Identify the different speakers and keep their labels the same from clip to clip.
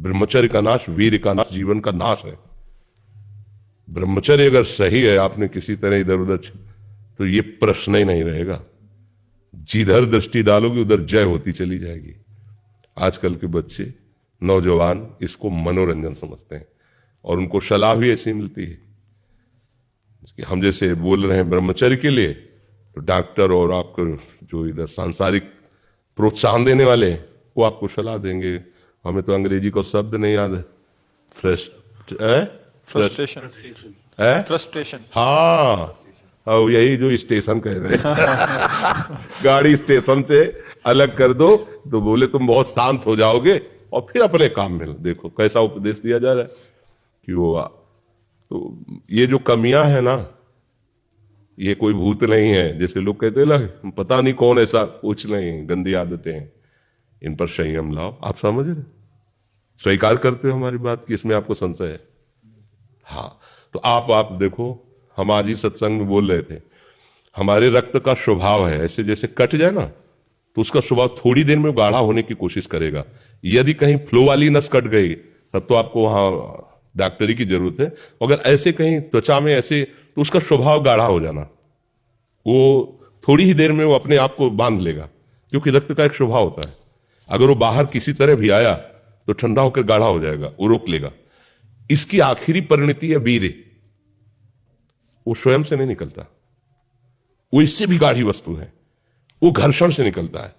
Speaker 1: ब्रह्मचर्य का नाश वीर का नाश, जीवन का नाश है। ब्रह्मचर्य अगर सही है, आपने किसी तरह इधर उधर तो ये प्रश्न ही नहीं रहेगा। जिधर दृष्टि डालोगे उधर जय होती चली जाएगी। आजकल के बच्चे नौजवान इसको मनोरंजन समझते हैं और उनको सलाह भी ऐसी मिलती है कि हम जैसे बोल रहे हैं ब्रह्मचर्य के लिए, तो डॉक्टर और आपको जो इधर सांसारिक प्रोत्साहन देने वाले हैं वो आपको सलाह देंगे। हमें तो अंग्रेजी को शब्द नहीं याद है,
Speaker 2: फ्रस्ट्रेशन।
Speaker 1: हाँ, और यही जो स्टेशन कह रहे हैं गाड़ी स्टेशन से अलग कर दो तो बोले तुम बहुत शांत हो जाओगे और फिर अपने काम में देखो कैसा उपदेश दिया जा रहा है कि वो तो ये जो कमियां है ना, ये कोई भूत नहीं है जैसे लोग कहते हैं ना, पता नहीं कौन ऐसा, कुछ नहीं, गंदी आदतें हैं, इन पर संयम लाओ। आप समझ रहे, स्वीकार करते हो हमारी बात कि इसमें आपको संशय है? हाँ, तो आप देखो, हम आज ही सत्संग में बोल रहे थे, हमारे रक्त का स्वभाव है ऐसे, जैसे कट जाए ना तो उसका स्वभाव थोड़ी देर में गाढ़ा होने की कोशिश करेगा। यदि कहीं फ्लो वाली नस कट गई तब तो आपको वहां डॉक्टरी की जरूरत है। अगर ऐसे कहीं त्वचा में ऐसे, तो उसका स्वभाव गाढ़ा हो जाना, वो थोड़ी ही देर में वो अपने आप को बांध लेगा, क्योंकि रक्त का एक स्वभाव होता है। अगर वो बाहर किसी तरह भी आया तो ठंडा होकर गाढ़ा हो जाएगा, वो रोक लेगा। इसकी आखिरी परिणति है वीर्य। वो स्वयं से नहीं निकलता, वो इससे भी गाढ़ी वस्तु है, वो घर्षण से निकलता है।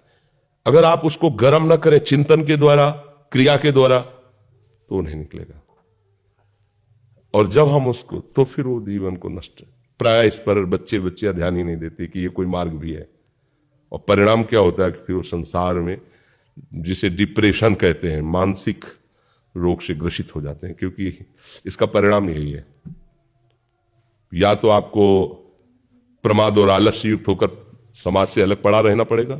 Speaker 1: अगर आप उसको गर्म ना करें चिंतन के द्वारा, क्रिया के द्वारा, तो नहीं निकलेगा। और जब हम उसको, तो फिर वो जीवन को नष्ट, प्राय इस पर बच्चियां ध्यान ही नहीं देते कि ये कोई मार्ग भी है। और परिणाम क्या होता है कि फिर वो संसार में, जिसे डिप्रेशन कहते हैं, मानसिक रोग से ग्रसित हो जाते हैं, क्योंकि इसका परिणाम यही है। या तो आपको प्रमाद और आलस्य युक्त होकर समाज से अलग पड़ा रहना पड़ेगा,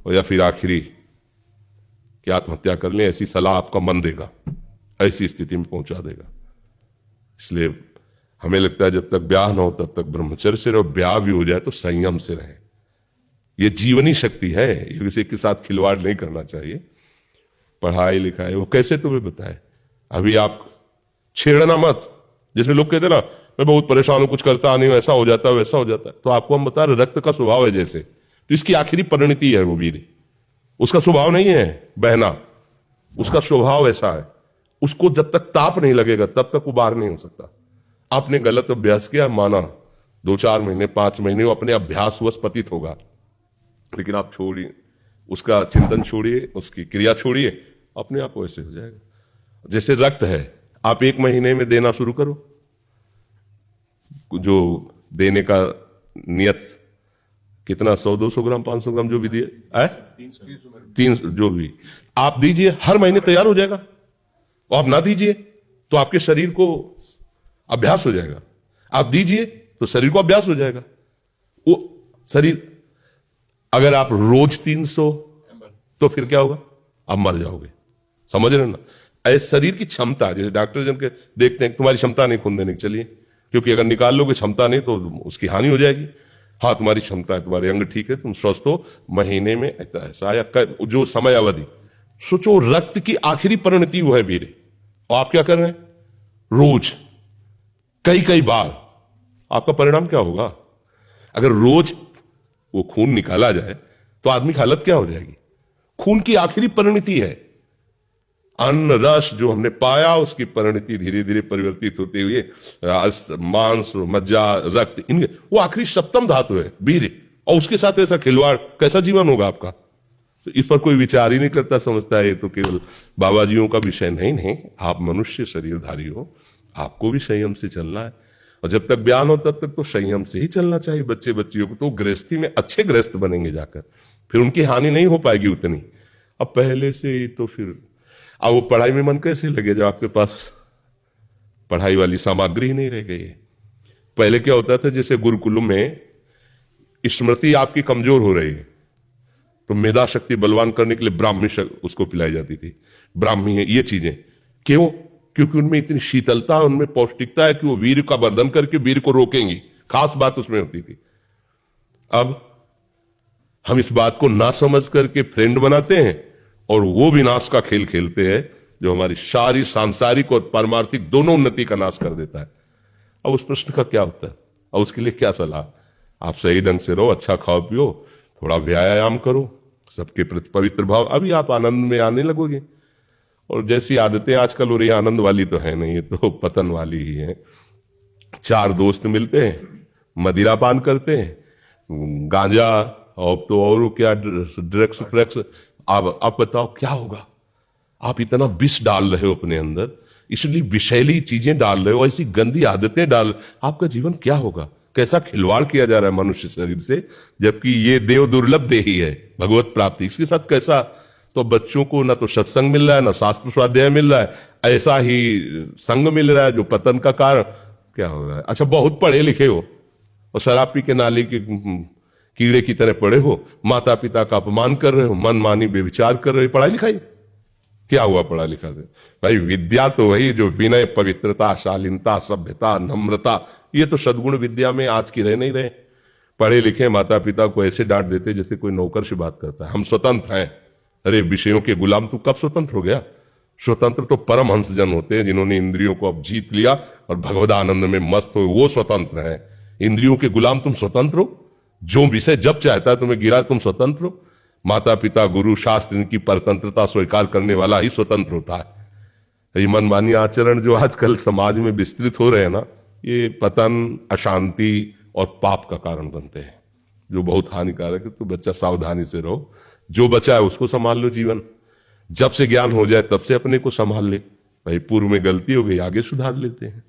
Speaker 1: और या फिर आखिरी कि आत्महत्या कर लें, ऐसी सलाह आपका मन देगा, ऐसी स्थिति में पहुंचा देगा। इसलिए हमें लगता है जब तक ब्याह न हो तब तक ब्रह्मचर्य से रहो, ब्याह भी हो जाए तो संयम से रहे। ये जीवनी शक्ति है, किसी के साथ खिलवाड़ नहीं करना चाहिए। पढ़ाई लिखाई वो कैसे तुम्हें बताए, अभी आप छेड़ना मत। जैसे लोग कहते ना, मैं बहुत परेशान हूं, कुछ करता नहीं, ऐसा हो जाता है वैसा हो जाता है, तो आपको हम बता रहे रक्त का स्वभाव है जैसे, तो इसकी आखिरी परिणति है वो वीर। उसका स्वभाव नहीं है बहना, उसका स्वभाव ऐसा है। उसको जब तक ताप नहीं लगेगा तब तक वो बाहर नहीं हो सकता। आपने गलत अभ्यास किया, माना 2-4 महीने 5 महीने वो अपने अभ्यासवश पतित होगा, लेकिन आप छोड़िए, उसका चिंतन छोड़िए, उसकी क्रिया छोड़िए, अपने आप वैसे हो जाएगा। जैसे रक्त है, आप 1 महीने में देना शुरू करो, जो देने का नियत कितना, 100-200 ग्राम 500 ग्राम जो भी दिए, 300 जो भी आप दीजिए, हर महीने तैयार हो जाएगा। और आप ना दीजिए तो आपके शरीर को अभ्यास हो जाएगा, आप दीजिए तो शरीर को अभ्यास हो जाएगा। वो शरीर, अगर आप रोज 300, तो फिर क्या होगा, आप मर जाओगे। समझ रहे ना, ऐसे शरीर की क्षमता, जैसे डॉक्टर जन के देखते हैं तुम्हारी क्षमता नहीं खून देने की, चलिए, क्योंकि अगर निकाल लोगे क्षमता नहीं तो उसकी हानि हो जाएगी। हाँ, तुम्हारी क्षमता है, तुम्हारे अंग ठीक है, तुम स्वस्थ हो, महीने में ऐसा या जो समय अवधि, सोचो रक्त की आखिरी परिणति वो है वीर। और आप क्या कर रहे हैं, रोज कई बार, आपका परिणाम क्या होगा? अगर रोज वो खून निकाला जाए तो आदमी की हालत क्या हो जाएगी? खून की आखिरी परिणति है। अन्न रस जो हमने पाया, उसकी परिणति धीरे धीरे परिवर्तित होते हुए मांस, मज्जा, रक्त, इन वो आखिरी सप्तम धातु है वीर। और उसके साथ ऐसा खिलवाड़, कैसा जीवन होगा आपका? तो इस पर कोई विचार ही नहीं करता, समझता है ये तो केवल बाबाजियों का विषय। नहीं, आप मनुष्य शरीरधारी हो, आपको भी संयम से चलना है। और जब तक ब्याह हो तब तक तो संयम से ही चलना चाहिए। बच्चियों को तो गृहस्थी में अच्छे गृहस्थ बनेंगे जाकर, फिर उनकी हानि नहीं हो पाएगी उतनी। अब पहले से ही तो फिर अब वो पढ़ाई में मन कैसे लगे जब आपके पास पढ़ाई वाली सामग्री ही नहीं रह गई है। पहले क्या होता था, जैसे गुरुकुलों में स्मृति आपकी कमजोर हो रही है तो मेधा शक्ति बलवान करने के लिए ब्राह्मी उसको पिलाई जाती थी। ब्राह्मी है ये चीजें, क्यों? क्योंकि उनमें इतनी शीतलता, उनमें पौष्टिकता है कि वो वीर का वर्धन करके वीर को रोकेंगी। खास बात उसमें होती थी। अब हम इस बात को ना समझ करके फ्रेंड बनाते हैं और वो विनाश का खेल खेलते हैं जो हमारी सारी सांसारिक और पारमार्थिक दोनों उन्नति का नाश कर देता है। अब उस प्रश्न का क्या होता है, और उसके लिए क्या सलाह? आप सही ढंग से रहो, अच्छा खाओ पियो, थोड़ा व्यायाम करो, सबके प्रति पवित्र भाव, अभी आप आनंद में आने लगोगे। और जैसी आदतें आजकल हो रही, आनंद वाली तो है नहीं, ये तो पतन वाली ही है। चार दोस्त मिलते हैं, मदिरा पान करते हैं, गांजा और तो और क्या ड्रग्स फ्रग्स। आप बताओ क्या होगा? आप इतना विष डाल रहे हो अपने अंदर, इसलिए विषैली चीजें डाल रहे हो, ऐसी गंदी आदतें डाल, आपका जीवन क्या होगा? कैसा खिलवाड़ किया जा रहा है मनुष्य शरीर से, जबकि ये देव दुर्लभ देही है भगवत प्राप्ति, इसके साथ कैसा? तो बच्चों को ना तो सत्संग मिल रहा है, ना शास्त्र स्वाध्याय मिल रहा है, ऐसा ही संग मिल रहा है जो पतन का कारण क्या हो रहा है। अच्छा, बहुत पढ़े लिखे हो और शराब पी के नाली के कीड़े की तरह पड़े हो, माता पिता का अपमान कर रहे हो, मनमानी बेविचार कर रहे हो, पढ़ाई लिखाई क्या हुआ? पढ़ा लिखा से भाई विद्या तो वही जो विनय, पवित्रता, शालीनता, सभ्यता, नम्रता, ये तो सद्गुण विद्या में आज की रह नहीं रहे। पढ़े लिखे माता पिता को ऐसे डांट देते जैसे कोई नौकर से बात करता है, हम स्वतंत्र हैं। अरे विषयों के गुलाम तू कब स्वतंत्र हो गया? स्वतंत्र तो परमहंस जन होते हैं, जिन्होंने इंद्रियों को अब जीत लिया और भगवद आनंद में मस्त हो, वो स्वतंत्र हैं। इंद्रियों के गुलाम तुम स्वतंत्र हो? जो विषय जब चाहता है तुम्हें गिरा, तुम स्वतंत्र हो? माता पिता, गुरु, शास्त्र, इनकी परतंत्रता स्वीकार करने वाला ही स्वतंत्र होता है। ये मनमानी आचरण जो आजकल समाज में विस्तृत हो रहे हैं ना, ये पतन, अशांति और पाप का कारण बनते हैं, जो बहुत हानिकारक है। तो बच्चा सावधानी से रहो, जो बचा है उसको संभाल लो। जीवन जब से ज्ञान हो जाए तब से अपने को संभाल ले। भाई पूर्व में गलती हो गई, आगे सुधार लेते हैं।